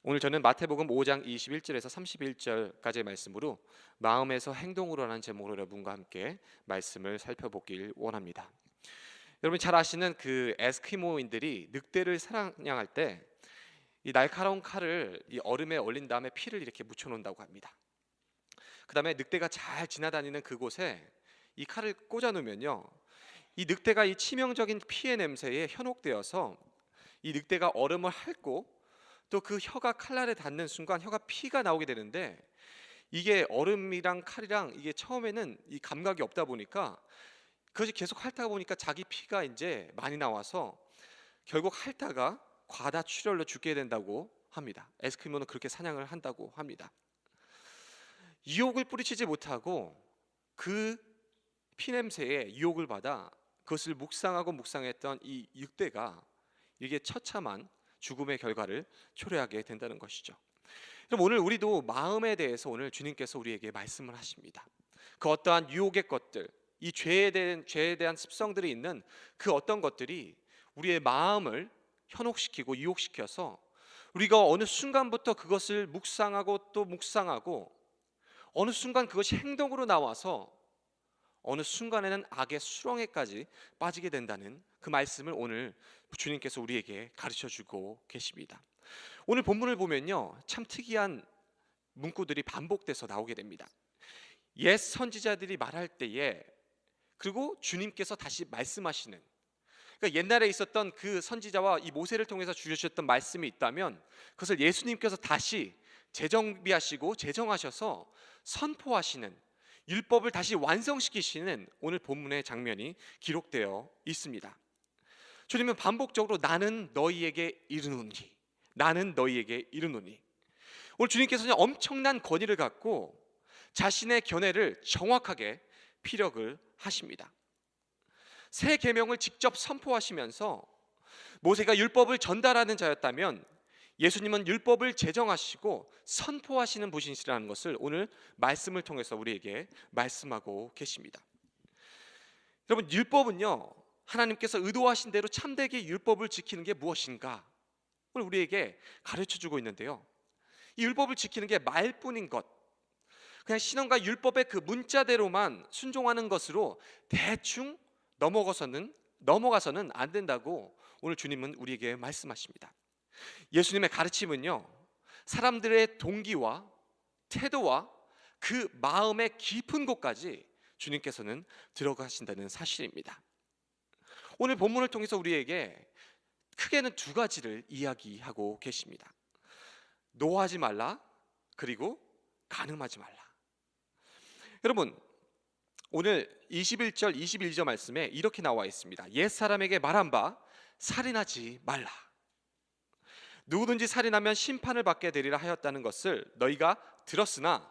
오늘 저는 마태복음 5장 21절에서 31절까지의 말씀으로 마음에서 행동으로라는 제목으로 여러분과 함께 말씀을 살펴보길 원합니다. 여러분 잘 아시는 그 에스키모인들이 늑대를 사냥할 때 이 날카로운 칼을 이 얼음에 얼린 다음에 피를 이렇게 묻혀 놓는다고 합니다. 그 다음에 늑대가 잘 지나다니는 그곳에 이 칼을 꽂아 놓으면요, 이 늑대가 이 치명적인 피의 냄새에 현혹되어서 이 늑대가 얼음을 핥고 또 그 혀가 칼날에 닿는 순간 혀가 피가 나오게 되는데, 이게 얼음이랑 칼이랑 이게 처음에는 이 감각이 없다 보니까 그것이 계속 핥다 보니까 자기 피가 이제 많이 나와서 결국 핥다가 과다출혈로 죽게 된다고 합니다. 에스키모는 그렇게 사냥을 한다고 합니다. 유혹을 뿌리치지 못하고 그 피냄새에 유혹을 받아 그것을 묵상하고 묵상했던 이 늑대가 이게 처참한 죽음의 결과를 초래하게 된다는 것이죠. 그럼 오늘 우리도 마음에 대해서 오늘 주님께서 우리에게 말씀을 하십니다. 그 어떠한 유혹의 것들, 이 죄에 대한 습성들이 있는 그 어떤 것들이 우리의 마음을 현혹시키고 유혹시켜서 우리가 어느 순간부터 그것을 묵상하고 또 묵상하고 어느 순간 그것이 행동으로 나와서 어느 순간에는 악의 수렁에까지 빠지게 된다는 그 말씀을 오늘 주님께서 우리에게 가르쳐주고 계십니다. 오늘 본문을 보면요, 참 특이한 문구들이 반복돼서 나오게 됩니다. 옛 선지자들이 말할 때에, 그리고 주님께서 다시 말씀하시는, 그러니까 옛날에 있었던 그 선지자와 이 모세를 통해서 주셨던 말씀이 있다면 그것을 예수님께서 다시 재정비하시고 재정하셔서 선포하시는, 율법을 다시 완성시키시는 오늘 본문의 장면이 기록되어 있습니다. 주님은 반복적으로 나는 너희에게 이르노니, 나는 너희에게 이르노니. 오늘 주님께서는 엄청난 권위를 갖고 자신의 견해를 정확하게 피력을 하십니다. 새 계명을 직접 선포하시면서 모세가 율법을 전달하는 자였다면 예수님은 율법을 제정하시고 선포하시는 분이시라는 것을 오늘 말씀을 통해서 우리에게 말씀하고 계십니다. 여러분, 율법은요, 하나님께서 의도하신 대로 참되게 율법을 지키는 게 무엇인가 오늘 우리에게 가르쳐주고 있는데요, 이 율법을 지키는 게 말뿐인 것, 그냥 신앙과 율법의 그 문자대로만 순종하는 것으로 대충 넘어가서는 안 된다고 오늘 주님은 우리에게 말씀하십니다. 예수님의 가르침은요, 사람들의 동기와 태도와 그 마음의 깊은 곳까지 주님께서는 들어가신다는 사실입니다. 오늘 본문을 통해서 우리에게 크게는 두 가지를 이야기하고 계십니다. 노하지 말라, 그리고 간음하지 말라. 여러분, 오늘 21절 22절 말씀에 이렇게 나와 있습니다. 옛사람에게 말한 바 살인하지 말라. 누구든지 살인하면 심판을 받게 되리라 하였다는 것을 너희가 들었으나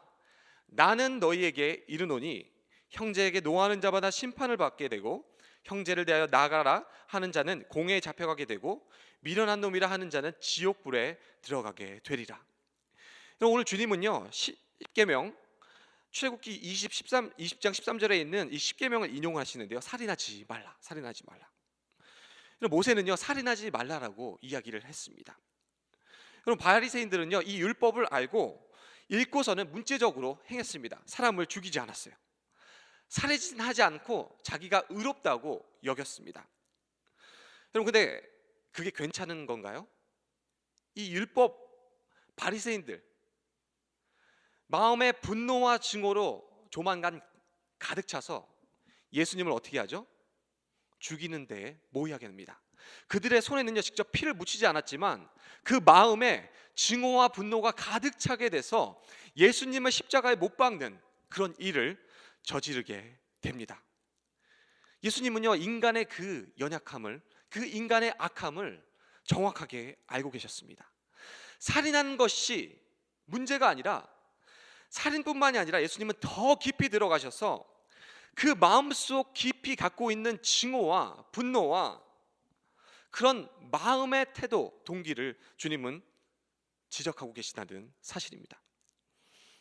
나는 너희에게 이르노니 형제에게 노하는 자마다 심판을 받게 되고 형제를 대하여 나가라 하는 자는 공회에 잡혀가게 되고 미련한 놈이라 하는 자는 지옥불에 들어가게 되리라. 오늘 주님은요, 십계명 출애굽기 20장 13절에 있는 이 십계명을 인용하시는데요, 살인하지 말라, 살인하지 말라. 모세는요, 살인하지 말라라고 이야기를 했습니다. 그럼 바리새인들은요, 이 율법을 알고 읽고서는 문제적으로 행했습니다. 사람을 죽이지 않았어요. 살인하지 않고 자기가 의롭다고 여겼습니다. 여러분, 근데 그게 괜찮은 건가요? 이 율법 바리새인들 마음의 분노와 증오로 조만간 가득 차서 예수님을 어떻게 하죠? 죽이는 데에 모이하게 됩니다. 그들의 손에는요, 직접 피를 묻히지 않았지만 그 마음에 증오와 분노가 가득 차게 돼서 예수님을 십자가에 못 박는 그런 일을 저지르게 됩니다. 예수님은요, 인간의 그 연약함을, 그 인간의 악함을 정확하게 알고 계셨습니다. 살인하는 것이 문제가 아니라, 살인뿐만이 아니라 예수님은 더 깊이 들어가셔서 그 마음속 깊이 갖고 있는 증오와 분노와 그런 마음의 태도, 동기를 주님은 지적하고 계시다는 사실입니다.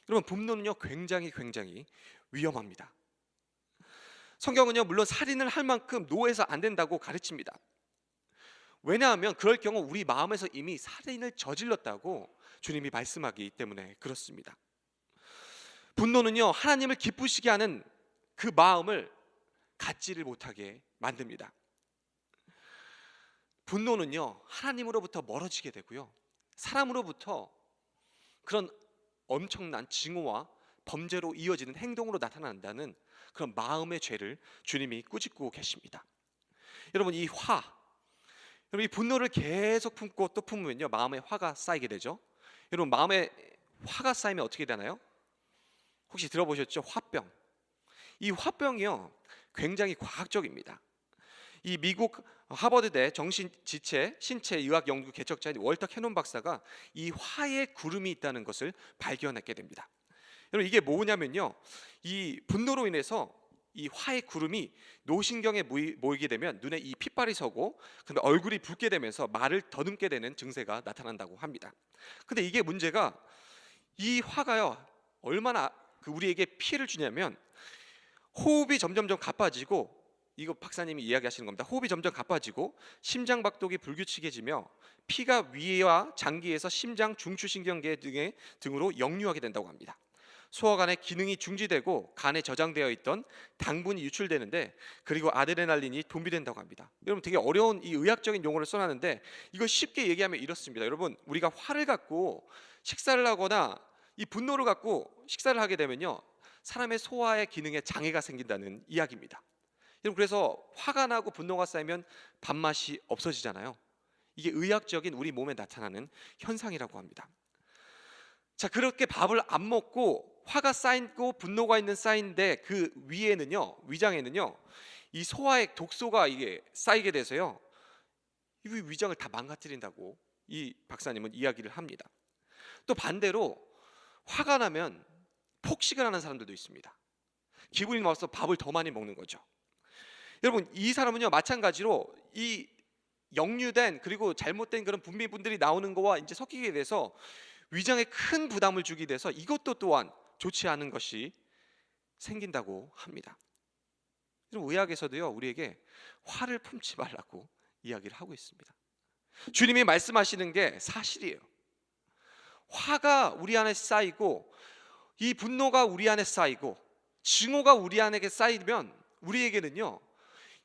여러분, 분노는요, 굉장히 위험합니다. 성경은요, 물론 살인을 할 만큼 노해서 안 된다고 가르칩니다. 왜냐하면 그럴 경우 우리 마음에서 이미 살인을 저질렀다고 주님이 말씀하기 때문에 그렇습니다. 분노는요, 하나님을 기쁘시게 하는 그 마음을 갖지를 못하게 만듭니다. 분노는요, 하나님으로부터 멀어지게 되고요, 사람으로부터 그런 엄청난 증오와 범죄로 이어지는 행동으로 나타난다는 그런 마음의 죄를 주님이 꾸짖고 계십니다. 여러분, 여러분 이 분노를 계속 품고 또 품으면요, 마음에 화가 쌓이게 되죠. 여러분, 마음에 화가 쌓이면 어떻게 되나요? 혹시 들어보셨죠? 화병. 이 화병이요, 굉장히 과학적입니다. 이 미국 하버드대 정신지체 신체의학 연구 개척자인 월터 캐논 박사가 이 화의 구름이 있다는 것을 발견하게 됩니다. 여러분, 이게 뭐냐면요, 이 분노로 인해서 이 화의 구름이 노신경에 모이게 되면 눈에 이 핏발이 서고 그다음에 얼굴이 붉게 되면서 말을 더듬게 되는 증세가 나타난다고 합니다. 근데 이게 문제가, 이 화가요, 얼마나 우리에게 피해를 주냐면, 호흡이 점점점 가빠지고, 이거 박사님이 이야기하시는 겁니다. 호흡이 점점 가빠지고 심장 박동이 불규칙해지며 피가 위와 장기에서 심장 중추신경계 등으로 역류하게 된다고 합니다. 소화관의 기능이 중지되고 간에 저장되어 있던 당분이 유출되는데, 그리고 아드레날린이 분비된다고 합니다. 여러분, 되게 어려운 이 의학적인 용어를 써놨는데 이거 쉽게 얘기하면 이렇습니다. 여러분, 우리가 화를 갖고 식사를 하거나 이 분노를 갖고 식사를 하게 되면요, 사람의 소화의 기능에 장애가 생긴다는 이야기입니다. 여러분, 그래서 화가 나고 분노가 쌓이면 밥맛이 없어지잖아요. 이게 의학적인 우리 몸에 나타나는 현상이라고 합니다. 자, 그렇게 밥을 안 먹고 화가 쌓이고 분노가 있는 쌓인데, 그 위에는요, 위장에는요, 이 소화의 독소가 이게 쌓이게 돼서요, 이 위장을 다 망가뜨린다고 이 박사님은 이야기를 합니다. 또 반대로 화가 나면 폭식을 하는 사람들도 있습니다. 기분이 나와서 밥을 더 많이 먹는 거죠. 여러분, 이 사람은요, 마찬가지로 이 역류된 그리고 잘못된 그런 분비분들이 나오는 거와 이제 섞이게 돼서 위장에 큰 부담을 주게 돼서 이것도 또한 좋지 않은 것이 생긴다고 합니다. 의학에서도요, 우리에게 화를 품지 말라고 이야기를 하고 있습니다. 주님이 말씀하시는 게 사실이에요. 화가 우리 안에 쌓이고 이 분노가 우리 안에 쌓이고 증오가 우리 안에 쌓이면 우리에게는요,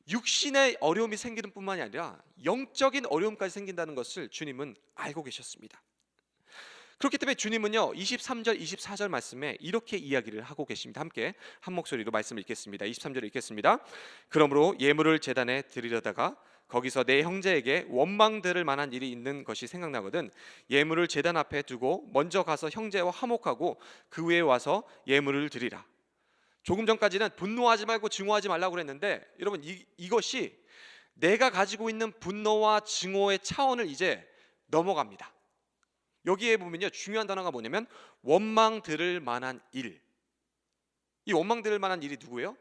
육신의 어려움이 생기는 뿐만이 아니라 영적인 어려움까지 생긴다는 것을 주님은 알고 계셨습니다. 그렇기 때문에 주님은요, 23절 24절 말씀에 이렇게 이야기를 하고 계십니다. 함께 한 목소리로 말씀을 읽겠습니다. 23절 읽겠습니다. 그러므로 예물을 제단에 드리려다가 거기서 내 형제에게 원망들을 만한 일이 있는 것이 생각나거든 예물을 제단 앞에 두고 먼저 가서 형제와 화목하고 그 후에 와서 예물을 드리라. 조금 전까지는 분노하지 말고 증오하지 말라고 그랬는데, 여러분, 이것이 내가 가지고 있는 분노와 증오의 차원을 이제 넘어갑니다. 여기에 보면요, 중요한 단어가 뭐냐면 원망 들을 만한 일. 이 원망 들을 만한 일이 누구예요?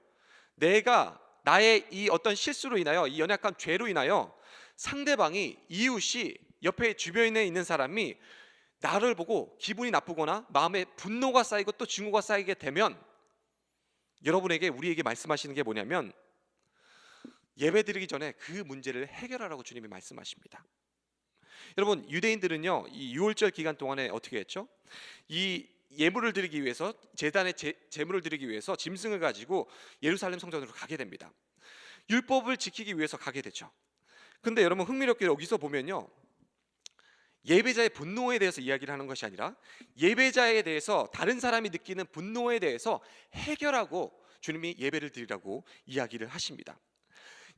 내가 나의 이 어떤 실수로 인하여, 이 연약한 죄로 인하여 상대방이, 이웃이, 옆에 주변에 있는 사람이 나를 보고 기분이 나쁘거나 마음에 분노가 쌓이고 또 증오가 쌓이게 되면, 여러분에게, 우리에게 말씀하시는 게 뭐냐면, 예배드리기 전에 그 문제를 해결하라고 주님이 말씀하십니다. 여러분, 유대인들은요, 이 유월절 기간 동안에 어떻게 했죠? 이 예물을 드리기 위해서, 제단에 제물을 드리기 위해서 짐승을 가지고 예루살렘 성전으로 가게 됩니다. 율법을 지키기 위해서 가게 되죠. 근데 여러분, 흥미롭게 여기서 보면요, 예배자의 분노에 대해서 이야기를 하는 것이 아니라 예배자에 대해서, 다른 사람이 느끼는 분노에 대해서 해결하고 주님이 예배를 드리라고 이야기를 하십니다.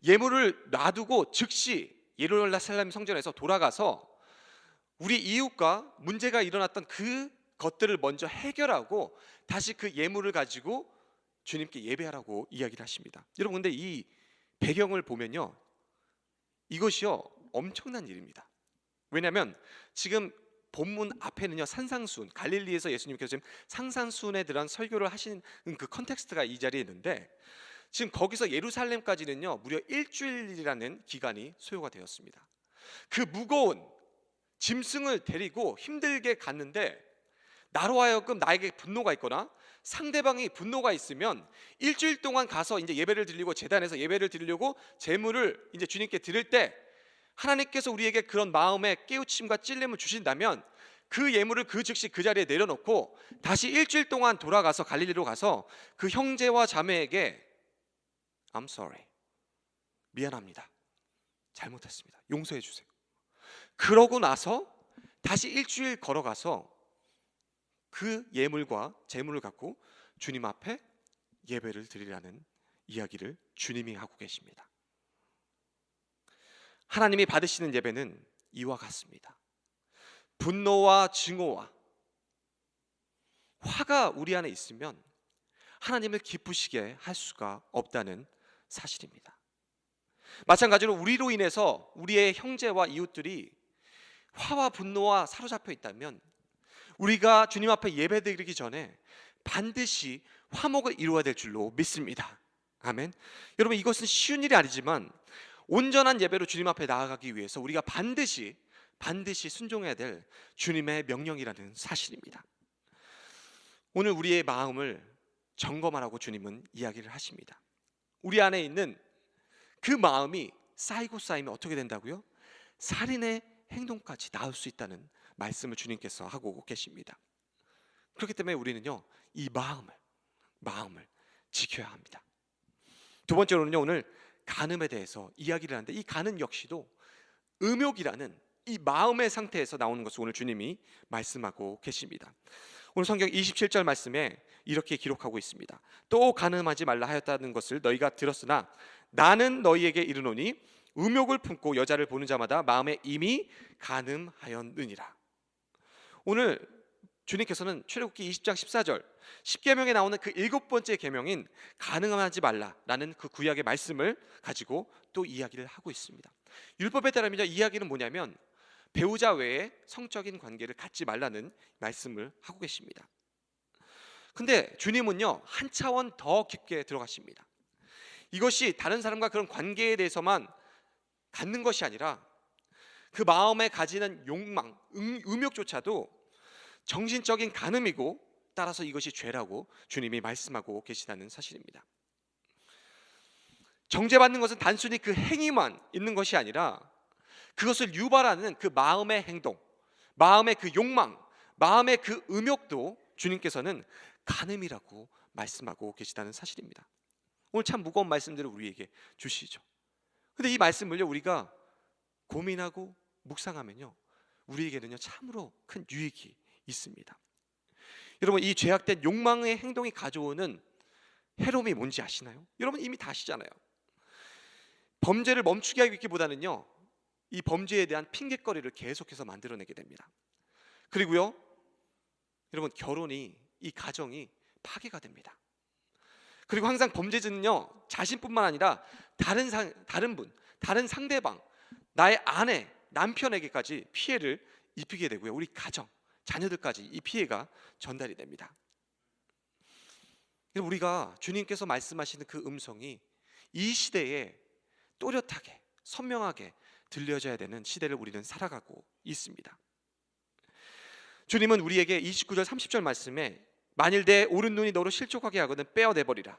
예물을 놔두고 즉시 예루살렘 성전에서 돌아가서 우리 이웃과 문제가 일어났던 그 것들을 먼저 해결하고 다시 그 예물을 가지고 주님께 예배하라고 이야기를 하십니다. 여러분, 근데 이 배경을 보면요, 이것이요, 엄청난 일입니다. 왜냐하면 지금 본문 앞에는요, 산상수훈, 갈릴리에서 예수님께서 지금 산상수훈에 들어간 설교를 하시는 그 컨텍스트가 이 자리에 있는데, 지금 거기서 예루살렘까지는요, 무려 일주일이라는 기간이 소요가 되었습니다. 그 무거운 짐승을 데리고 힘들게 갔는데, 나로 하여금 나에게 분노가 있거나 상대방이 분노가 있으면 일주일 동안 가서 이제 예배를 드리고, 제단에서 예배를 드리려고 제물을 이제 주님께 드릴 때 하나님께서 우리에게 그런 마음의 깨우침과 찔림을 주신다면 그 예물을 그 즉시 그 자리에 내려놓고 다시 일주일 동안 돌아가서 갈릴리로 가서 그 형제와 자매에게 I'm sorry, 미안합니다, 잘못했습니다, 용서해 주세요. 그러고 나서 다시 일주일 걸어가서 그 예물과 제물을 갖고 주님 앞에 예배를 드리라는 이야기를 주님이 하고 계십니다. 하나님이 받으시는 예배는 이와 같습니다. 분노와 증오와 화가 우리 안에 있으면 하나님을 기쁘시게 할 수가 없다는 사실입니다. 마찬가지로 우리로 인해서 우리의 형제와 이웃들이 화와 분노와 사로잡혀 있다면 우리가 주님 앞에 예배드리기 전에 반드시 화목을 이루어야 될 줄로 믿습니다. 아멘. 여러분, 이것은 쉬운 일이 아니지만 온전한 예배로 주님 앞에 나아가기 위해서 우리가 반드시 순종해야 될 주님의 명령이라는 사실입니다. 오늘 우리의 마음을 점검하라고 주님은 이야기를 하십니다. 우리 안에 있는 그 마음이 쌓이고 쌓이면 어떻게 된다고요? 살인의 행동까지 나올 수 있다는 말씀을 주님께서 하고 계십니다. 그렇기 때문에 우리는요, 이 마음을 지켜야 합니다. 두 번째로는요, 오늘 간음에 대해서 이야기를 하는데, 이 간음 역시도 음욕이라는 이 마음의 상태에서 나오는 것을 오늘 주님이 말씀하고 계십니다. 오늘 성경 27절 말씀에 이렇게 기록하고 있습니다. 또 간음하지 말라 하였다는 것을 너희가 들었으나 나는 너희에게 이르노니 음욕을 품고 여자를 보는 자마다 마음에 이미 간음하였느니라. 오늘 주님께서는 출애굽기 20장 14절 10계명에 나오는 그 7번째 계명인 간음하지 말라라는 그 구약의 말씀을 가지고 또 이야기를 하고 있습니다. 율법에 따르면 이 이야기는 뭐냐면 배우자 외에 성적인 관계를 갖지 말라는 말씀을 하고 계십니다. 근데 주님은요, 한 차원 더 깊게 들어가십니다. 이것이 다른 사람과 그런 관계에 대해서만 갖는 것이 아니라 그 마음에 가지는 욕망, 음욕조차도 정신적인 간음이고 따라서 이것이 죄라고 주님이 말씀하고 계시다는 사실입니다. 정죄받는 것은 단순히 그 행위만 있는 것이 아니라 그것을 유발하는 그 마음의 행동, 마음의 그 욕망, 마음의 그 음욕도 주님께서는 간음이라고 말씀하고 계시다는 사실입니다. 오늘 참 무거운 말씀들을 우리에게 주시죠. 근데 이 말씀을요, 우리가 고민하고 묵상하면요, 우리에게는요 참으로 큰 유익이 있습니다. 여러분, 이 죄악된 욕망의 행동이 가져오는 해로움이 뭔지 아시나요? 여러분 이미 다 아시잖아요. 범죄를 멈추게 하기보다는요, 이 범죄에 대한 핑계거리를 계속해서 만들어내게 됩니다. 그리고요, 여러분, 결혼이, 이 가정이 파괴가 됩니다. 그리고 항상 범죄자는요, 자신뿐만 아니라 다른 상대방, 나의 아내, 남편에게까지 피해를 입히게 되고요, 우리 가정, 자녀들까지 이 피해가 전달이 됩니다. 우리가 주님께서 말씀하시는 그 음성이 이 시대에 또렷하게 선명하게 들려져야 되는 시대를 우리는 살아가고 있습니다. 주님은 우리에게 29절 30절 말씀에 만일 내 오른눈이 너로 실족하게 하거든 빼어내버리라.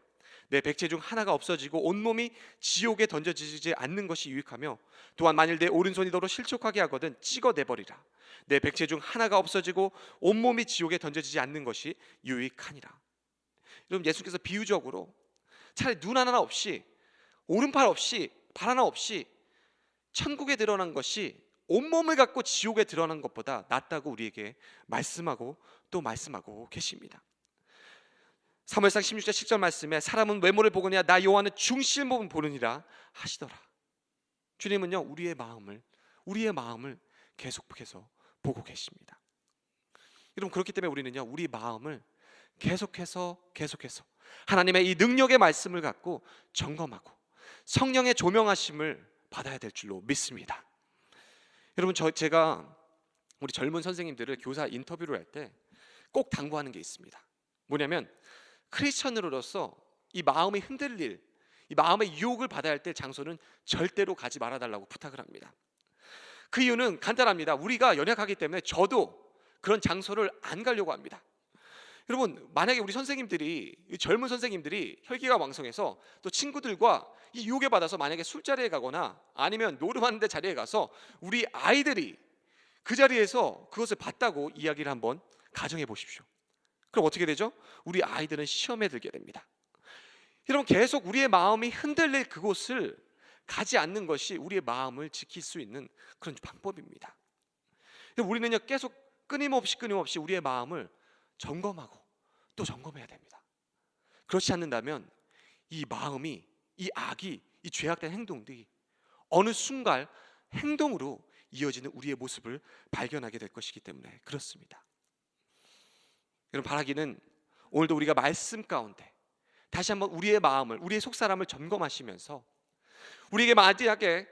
내 백체 중 하나가 없어지고 온몸이 지옥에 던져지지 않는 것이 유익하며 또한 만일 내 오른손이 너로 실족하게 하거든 찍어내버리라. 내 백체 중 하나가 없어지고 온몸이 지옥에 던져지지 않는 것이 유익하니라. 여러분, 예수께서 비유적으로 차라리 눈 하나 없이, 오른팔 없이, 발 하나 없이 천국에 드러난 것이 온몸을 갖고 지옥에 드러난 것보다 낫다고 우리에게 말씀하고 또 말씀하고 계십니다. 사무엘상 16장 10절 말씀에 사람은 외모를 보거니와 나 여호와는 중심을 보느니라 하시더라. 주님은요, 우리의 마음을 계속해서 보고 계십니다. 여러분, 그렇기 때문에 우리는요, 우리 마음을 계속해서 하나님의 이 능력의 말씀을 갖고 점검하고 성령의 조명하심을 받아야 될 줄로 믿습니다. 여러분, 제가 우리 젊은 선생님들을 교사 인터뷰를 할 때 꼭 당부하는 게 있습니다. 뭐냐면 크리스천으로서 이 마음이 흔들릴, 이 마음의 유혹을 받아야 할 때 장소는 절대로 가지 말아달라고 부탁을 합니다. 그 이유는 간단합니다. 우리가 연약하기 때문에 저도 그런 장소를 안 가려고 합니다. 여러분, 만약에 우리 선생님들이, 이 젊은 선생님들이 혈기가 왕성해서 또 친구들과 이 유혹에 받아서 만약에 술자리에 가거나 아니면 노름하는 데 자리에 가서 우리 아이들이 그 자리에서 그것을 봤다고 이야기를 한번 가정해 보십시오. 그럼 어떻게 되죠? 우리 아이들은 시험에 들게 됩니다. 여러분, 계속 우리의 마음이 흔들릴 그곳을 가지 않는 것이 우리의 마음을 지킬 수 있는 그런 방법입니다. 우리는요, 계속 끊임없이 우리의 마음을 점검하고 또 점검해야 됩니다. 그렇지 않는다면 이 마음이, 이 악이, 이 죄악된 행동들이 어느 순간 행동으로 이어지는 우리의 모습을 발견하게 될 것이기 때문에 그렇습니다. 여러분, 바라기는 오늘도 우리가 말씀 가운데 다시 한번 우리의 마음을, 우리의 속사람을 점검하시면서 우리에게 만약에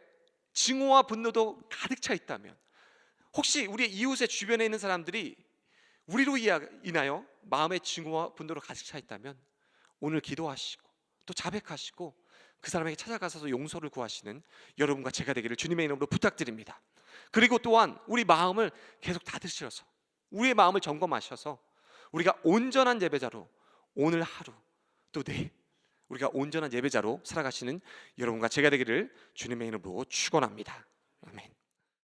증오와 분노도 가득 차 있다면, 혹시 우리의 이웃의 주변에 있는 사람들이 우리로 인하여 마음의 증오와 분노로 가득 차 있다면 오늘 기도하시고 또 자백하시고 그 사람에게 찾아가서 용서를 구하시는 여러분과 제가 되기를 주님의 이름으로 부탁드립니다. 그리고 또한 우리 마음을 계속 다스려서 우리의 마음을 점검하셔서 우리가 온전한 예배자로 오늘 하루 또 내일 우리가 온전한 예배자로 살아가시는 여러분과 제가 되기를 주님의 이름으로 축원합니다. 아멘.